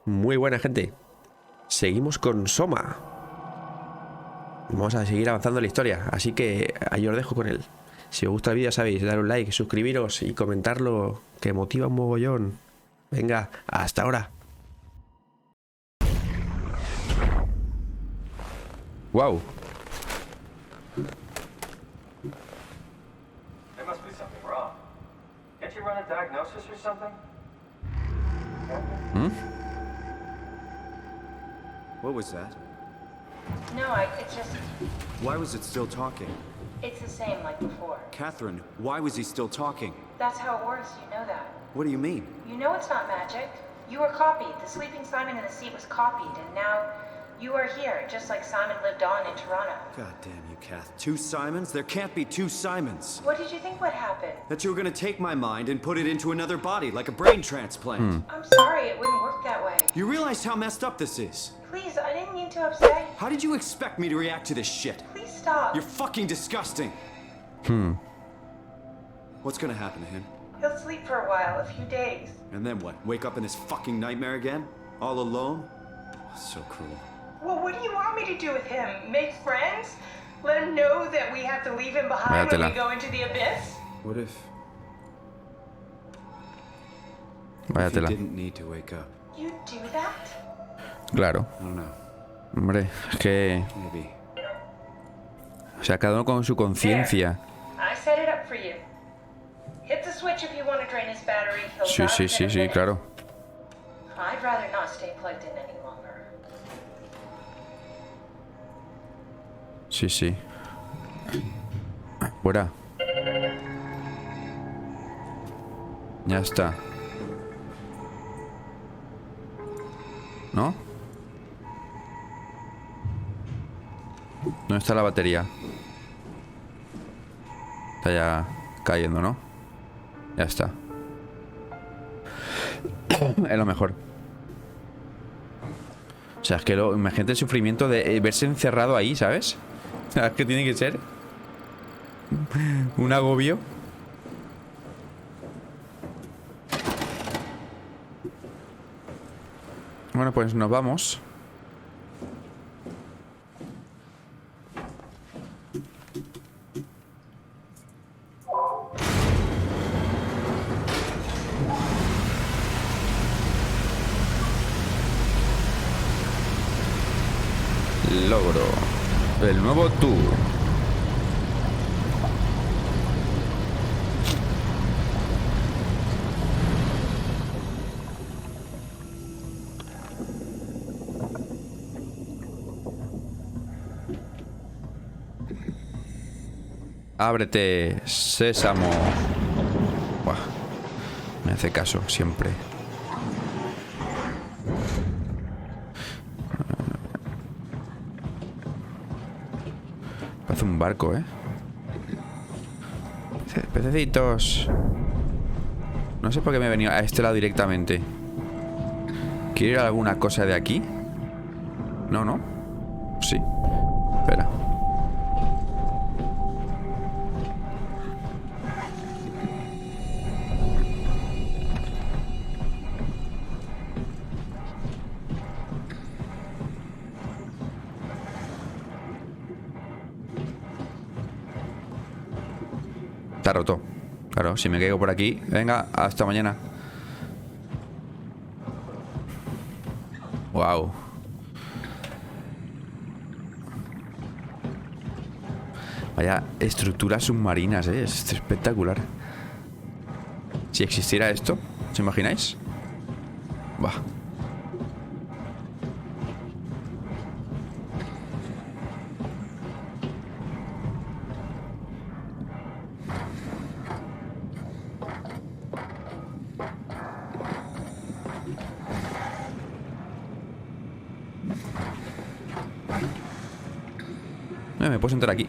Muy buena, gente. Seguimos con SOMA. Vamos a seguir avanzando en la historia, así que ahí os dejo con él. Si os gusta el vídeo, sabéis, dar un like, suscribiros y comentarlo, que motiva un mogollón. Venga, hasta ahora. Wow. There must be something wrong. Can't you run a diagnosis or something? What was that? No, it's just, Why was it still talking? it's the same like before. Catherine, why was he still talking? That's how it works, you know that. What do you mean? You know it's not magic. You were copied. The sleeping Simon in the seat was copied, and now you are here, just like Simon lived on in Toronto. God damn you, Kath. Two Simons? There can't be two Simons. What did you think would happen? That you were gonna take my mind and put it into another body, like a brain transplant. I'm sorry, it wouldn't work that way. You realize how messed up this is? Please, I didn't mean to upset you. How did you expect me to react to this shit? Please stop. You're fucking disgusting. What's gonna happen to him? He'll sleep for a while, a few days. And then what? Wake up in this fucking nightmare again? All alone? So cruel. Well, what do you want me to do with him? Make friends? Let him know that we have to leave him behind when we go into the abyss? What if he Váyatela. didn't need to wake up? You do that? Claro. I don't know. Hombre, es que... Maybe. O sea, cada uno con su conciencia. I set it up for you. Hit the switch if you want to drain his battery. He'll Sí, drop sí, it in sí, a sí, minute. claro. I'd rather not stay plugged in any longer. Sí, sí. Fuera. Ya está. ¿No? ¿Dónde está la batería? Está ya cayendo, ¿no? Ya está. Es lo mejor. O sea, es que imagínate el sufrimiento de verse encerrado ahí, ¿sabes? ¿Sabes qué tiene que ser? Un agobio. Bueno, pues nos vamos. Logro. El nuevo tour. Ábrete, sésamo. Buah, me hace caso siempre. Parece un barco, ¿eh? Pececitos. No sé por qué me he venido a este lado directamente. ¿Quiero ir a alguna cosa de aquí? No, no. Sí. Espera. Está roto. Claro, si me caigo por aquí. Venga, hasta mañana. Wow. Vaya estructuras submarinas, es espectacular. Si existiera esto, ¿os imagináis? Bah. Me puedo sentar aquí.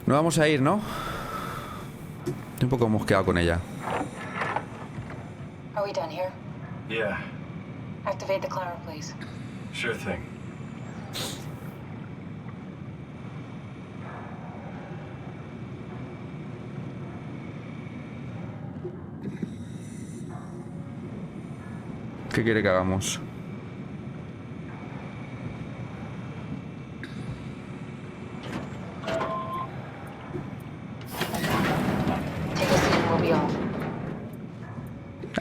No vamos a ir, ¿no? Estoy un poco mosqueado con ella. Are we done here? Yeah, Activate the climber, please. sure thing. ¿Qué quiere que hagamos? Take a seat and we'll be off.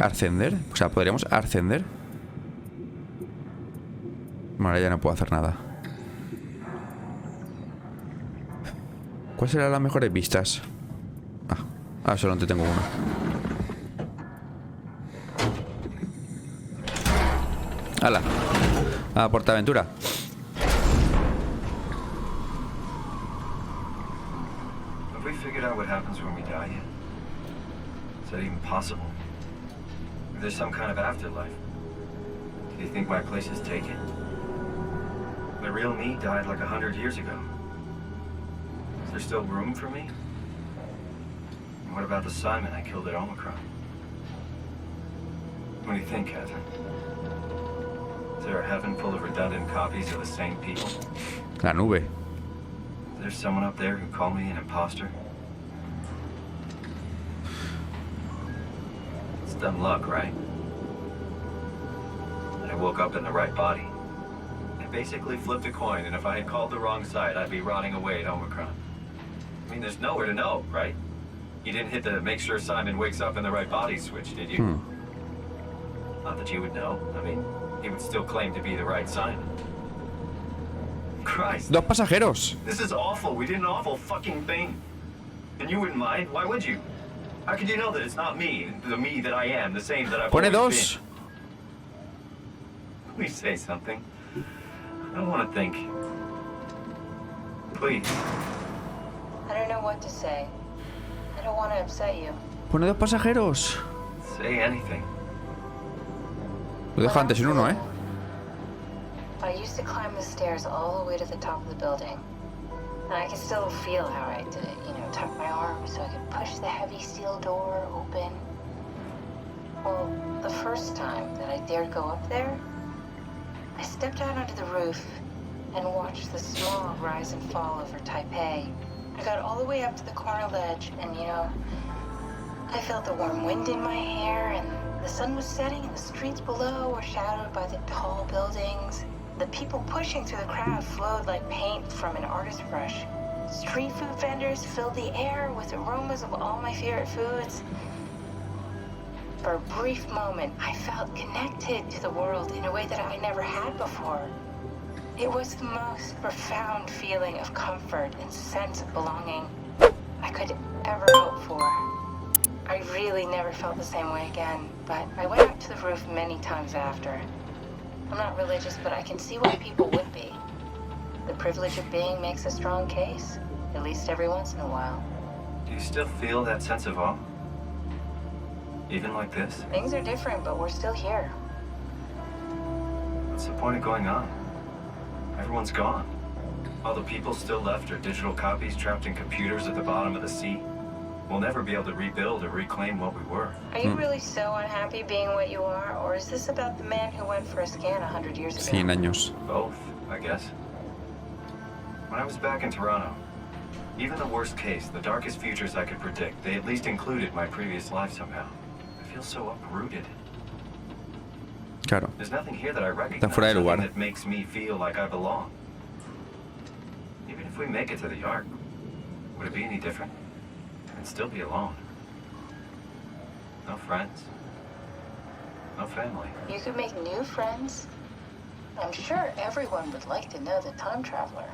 ¿Ascender? O sea, ¿podríamos ascender? Bueno, ahora ya no puedo hacer nada. ¿Cuáles serán las mejores vistas? Solamente tengo una. ¡Hala! A Portaventura. Have we figured out what happens when we die yet? Is that even possible? Is there some kind of afterlife? Do you think my place is taken? The real me died like 100 years ago. Is there still room for me? And what about the Simon I killed at Omicron? What do you think, Catherine? Is there a heaven full of redundant copies of the same people? La nube. Is there someone up there who called me an imposter? It's dumb luck, right? I woke up in the right body. I basically flipped a coin, and if I had called the wrong side, I'd be rotting away at Omicron. I mean, there's nowhere to know, right? You didn't hit the make sure Simon wakes up in the right body switch, did you? Not that you would know. I mean, he would still claim to be the right Simon. Christ. Dos pasajeros. This is awful. We did an awful fucking thing. And you wouldn't mind? Why would you? How could you know that it's not me, the me that I am, the same that I've Pone always dos. been? Please say something. I don't want to think. Please. I don't know what to say. I don't want to upset you. Pone dos pasajeros. Say anything. Lo dejo antes en uno, ¿eh? I used to climb the stairs all the way to the top of the building. And I can still feel how I did it, tuck my arm so I could push the heavy steel door open. Well, the first time that I dared go up there, I stepped out onto the roof and watched the smog rise and fall over Taipei. I got all the way up to the corner ledge and, I felt the warm wind in my hair and the sun was setting and the streets below were shadowed by the tall buildings. The people pushing through the crowd flowed like paint from an artist's brush. Street food vendors filled the air with aromas of all my favorite foods. For a brief moment, I felt connected to the world in a way that I never had before. It was the most profound feeling of comfort and sense of belonging I could ever hope for. I really never felt the same way again, but I went up to the roof many times after. I'm not religious, but I can see why people would be. The privilege of being makes a strong case, at least every once in a while. Do you still feel that sense of awe? Even like this? Things are different, but we're still here. What's the point of going on? Everyone's gone. All the people still left are digital copies trapped in computers at the bottom of the sea. We'll never be able to rebuild or reclaim what we were. Are you really so unhappy being what you are, or is this about the man who went for a scan 100 years ago? 100 años. Both, I guess. When I was back in Toronto, even the worst case, the darkest futures I could predict, they at least included my previous life somehow. I feel so uprooted. Claro. There's nothing here that I recognize, Está fuera de lugar. nothing that makes me feel like I belong. Even if we make it to the Ark, would it be any different? I'd still be alone. No friends. No family. You could make new friends. I'm sure everyone would like to know the time traveler.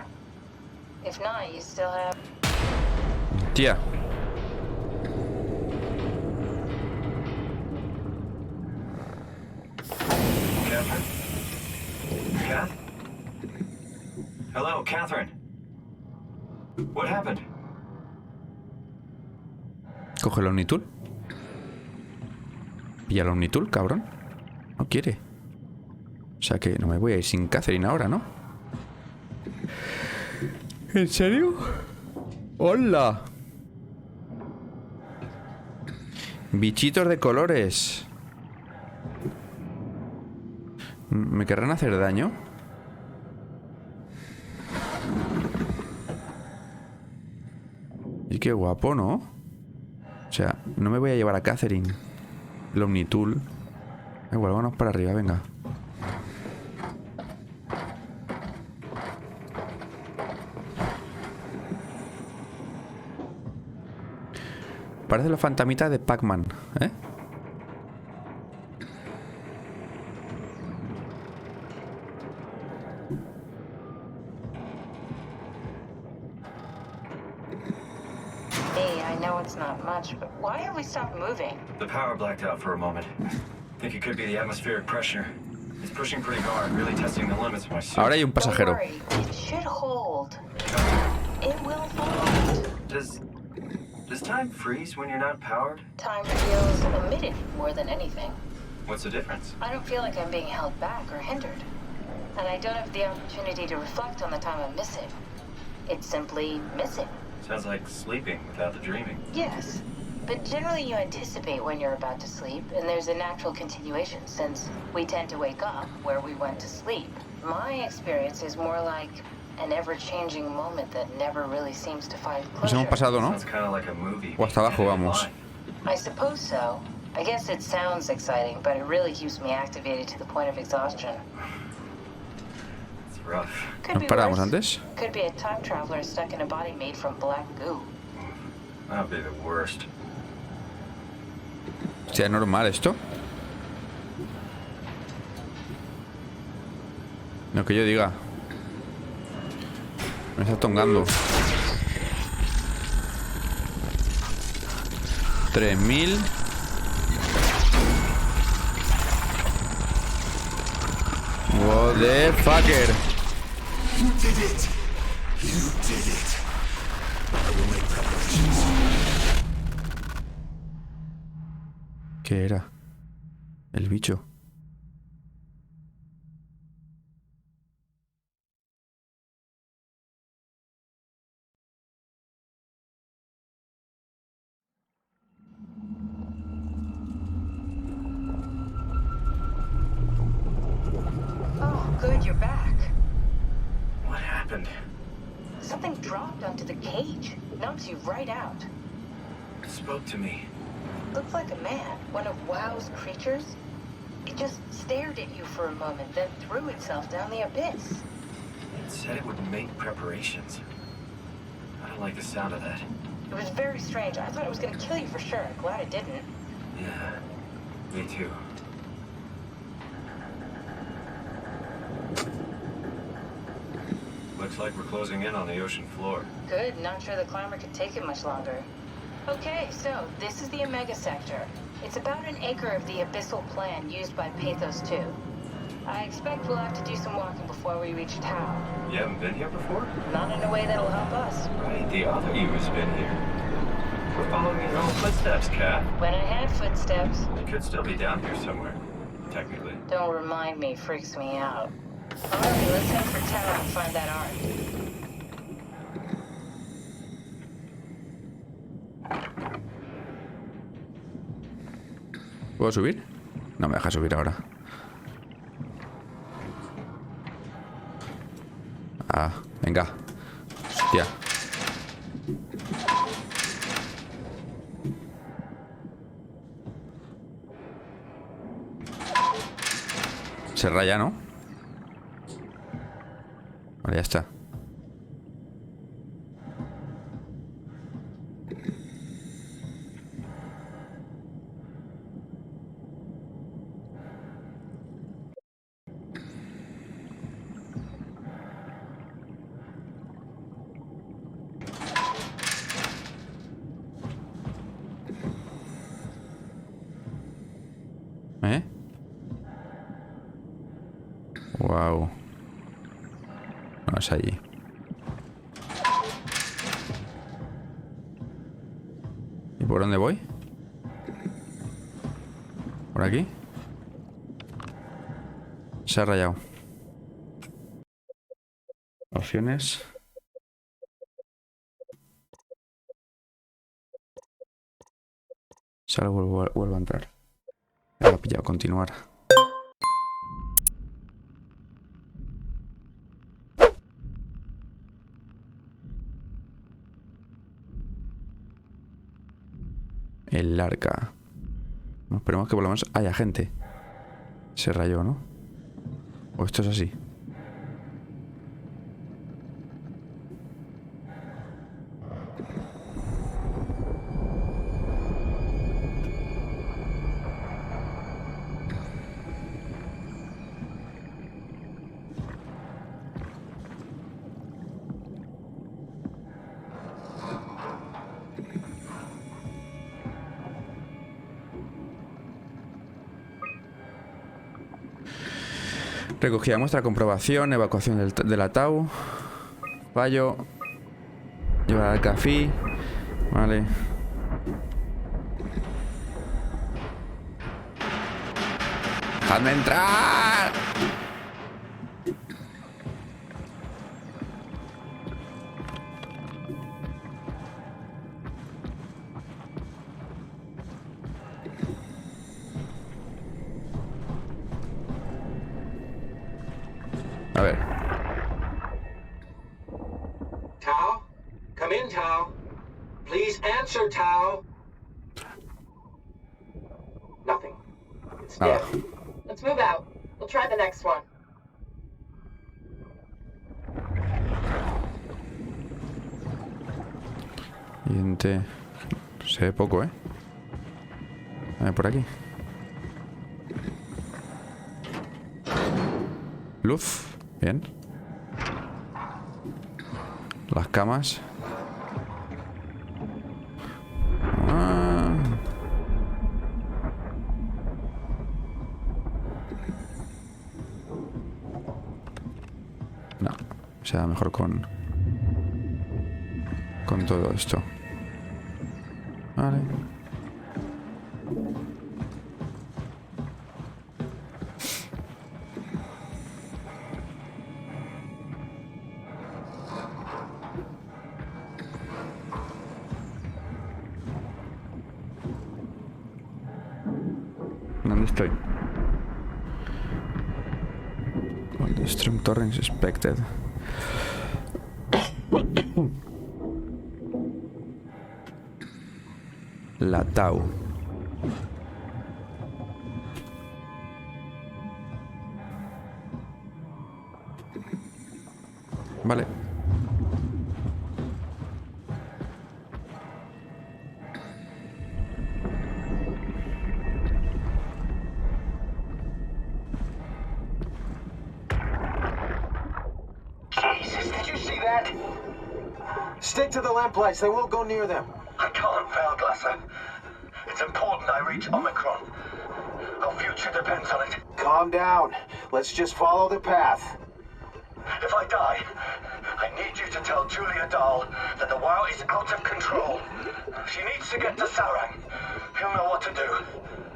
If not, you still have... Tía. Catherine? Kath? Hello, Catherine. What happened? Coge el Omnitool. Pilla el Omnitool, cabrón. No quiere. O sea que no me voy a ir sin Catherine ahora, ¿no? ¿En serio? ¡Hola! Bichitos de colores. ¿Me querrán hacer daño? Y qué guapo, ¿no? O sea, no me voy a llevar a Catherine. El Omnitool. Igual, vámonos para arriba, venga. Parece los fantamitas de Pac-Man, ¿eh? Hey, I know it's not much, but why have we stopped moving? The power blacked out for a moment. Think it could be the atmospheric pressure. It's pushing pretty hard, really testing the limits of my suit. Ahora hay un Don't pasajero. worry, it should hold. It will hold. Does time freeze when you're not powered? Time feels emitted more than anything. What's the difference? I don't feel like I'm being held back or hindered. And I don't have the opportunity to reflect on the time I'm missing. It's simply missing. Sounds like sleeping without the dreaming. Yes. But generally you anticipate when you're about to sleep, and there's a natural continuation since we tend to wake up where we went to sleep. My experience is more like an ever-changing moment that never really seems to find Nos hemos closure. pasado, ¿no? Sounds kind of like a movie. O hasta abajo vamos. I suppose so. I guess it sounds exciting, but it really keeps me activated to the point of exhaustion. It's rough. Could ¿Nos be paramos worse. antes? Could be a time traveler stuck in a body made from black goo. That'd be the worst. Hostia, ¿es normal esto? No que yo diga. Me está tongando. 3000. What the fucker. You did it! You did it! I will make preparations. ¿Qué era? El bicho. Oh, good, you're back. What happened? Something dropped onto the cage. Knocks you right out. It spoke to me. Looked like a man, one of WoW's creatures. It just stared at you for a moment, then threw itself down the abyss. It said it would make preparations. I don't like the sound of that. It was very strange. I thought it was gonna kill you for sure. Glad it didn't. Yeah, me too. Looks like we're closing in on the ocean floor. Good, not sure the climber could take it much longer. Okay, so this is the Omega Sector. It's about an acre of the abyssal plan used by PATHOS-II. I expect we'll have to do some walking before we reach town. You haven't been here before? Not in a way that'll help us. Right, the other you has been here. We're following your own footsteps, Kat. When I had footsteps, It could still be down here somewhere, technically. don't remind me, freaks me out. Alright, let's head for town and find that art. ¿Puedo subir? No me deja subir ahora. Ah, venga. Hostia. Se raya, ¿no? Vale, ya está. ¿Eh? Wow. No es allí. ¿Y por dónde voy? ¿Por aquí? Se ha rayado. Opciones. Salgo, vuelvo a entrar. Me lo he pillado, continuar. El arca. Esperemos que por lo menos haya gente. Se rayó, ¿no? ¿O esto es así? Recogida muestra, comprobación, evacuación del ataúd. Fallo. Llevar al café. Vale. ¡Dejadme entrar! A ver. Tao? Come in, Tao. Please answer, Tao. Nothing. It's dead. Let's move out. We'll try the next one. Siguiente. Se ve poco, ¿eh? A ver, por aquí. Luz. Bien. Las camas. Ah. No, será mejor con todo esto. Vale. ¿Dónde estoy? Stream torrents expected. La Tau. Vale. Jesus, did you see that? Stick to the lamplights. They won't go near them. I can't, Valglasser. It's important I reach Omicron. Our future depends on it. Calm down. Let's just follow the path. If I die, I need you to tell Julia Dahl that the WoW is out of control. She needs to get to Sarang. He'll know what to do.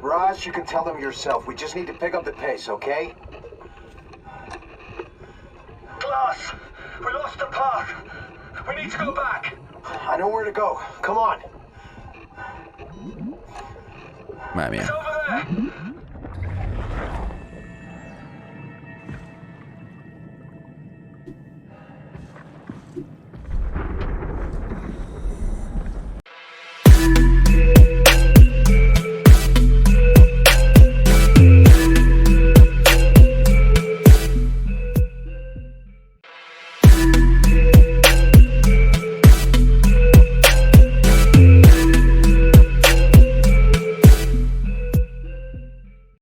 Raj, you can tell them yourself. We just need to pick up the pace, okay? Glass! We lost the path. We need to go back. I know where to go. Come on. Madre mía. It's over there.